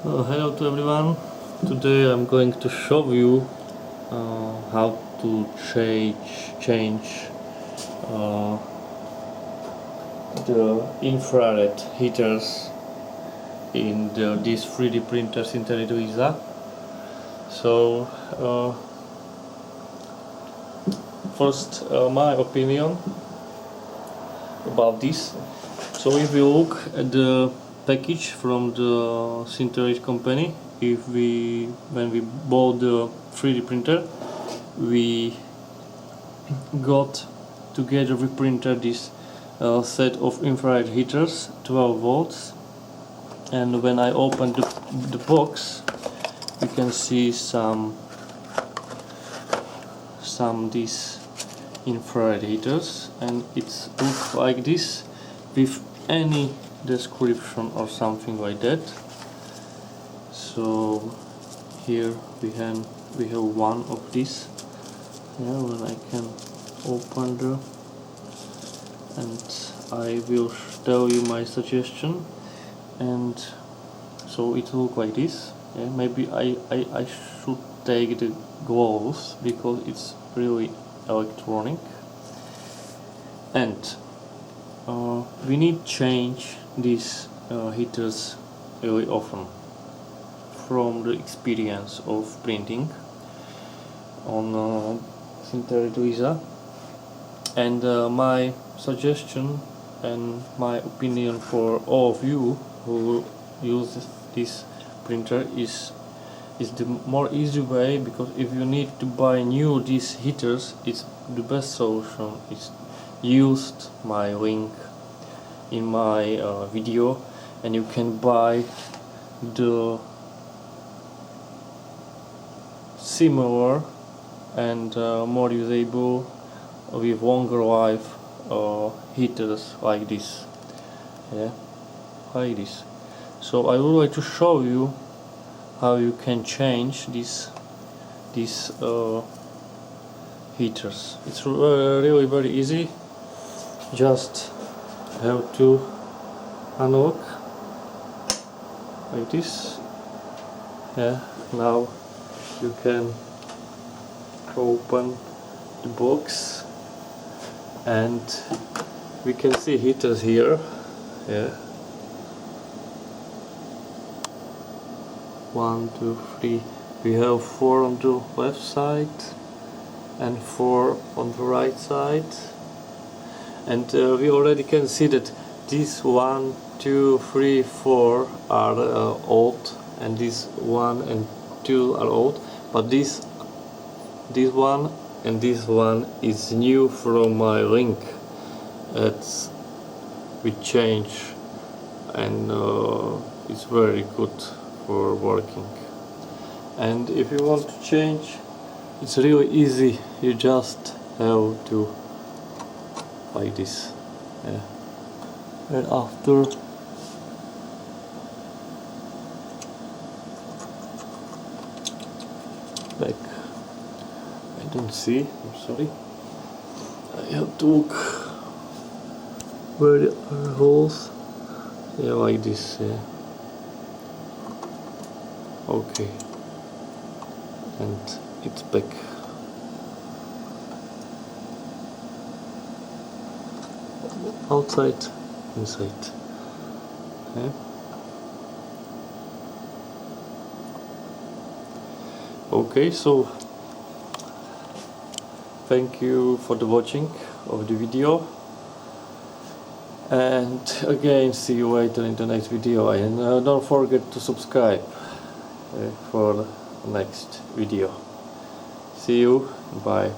Hello to everyone. Today I'm going to show you how to change uh, the infrared heaters in this 3D printer Sinterit Lisa. So first my opinion about this. So if you look at the package from the Sinterit company, when we bought the 3D printer, we got together with printer this set of infrared heaters, 12 volts, and when I opened the box, you can see some these infrared heaters, and it looks like this with any description or something like that. So here we have one of these. Yeah, when I can open the, and I will tell you my suggestion. And so it looks like this. Yeah, maybe I should take the gloves because it's really electronic. And we need change these heaters really often from the experience of printing on Sinterit Lisa. And my suggestion and my opinion for all of you who use this printer is the more easy way, because if you need to buy new these heaters, it's the best solution is used my link in my video, and you can buy the similar and more usable with longer life heaters like this. Yeah, like this. So I would like to show you how you can change these heaters. It's really very easy. Just have to unlock like this. Yeah, now you can open the box and we can see heaters here. Yeah, 1, 2, 3. We have 4 on the left side and 4 on the right side, and we already can see that these 1, 2, 3, 4 are old, and these 1 and 2 are old, but this one and this one is new from my link. It's we change, and it's very good for working. And if you want to change, it's really easy. You just have to like this. Yeah. And after back, I don't see, I'm sorry. I have to look where the are holes. Yeah, like this. Yeah. Okay. And it's back. Outside, inside. Okay. Okay, so thank you for the watching of the video, and again see you later in the next video, and don't forget to subscribe for the next video. See you, bye.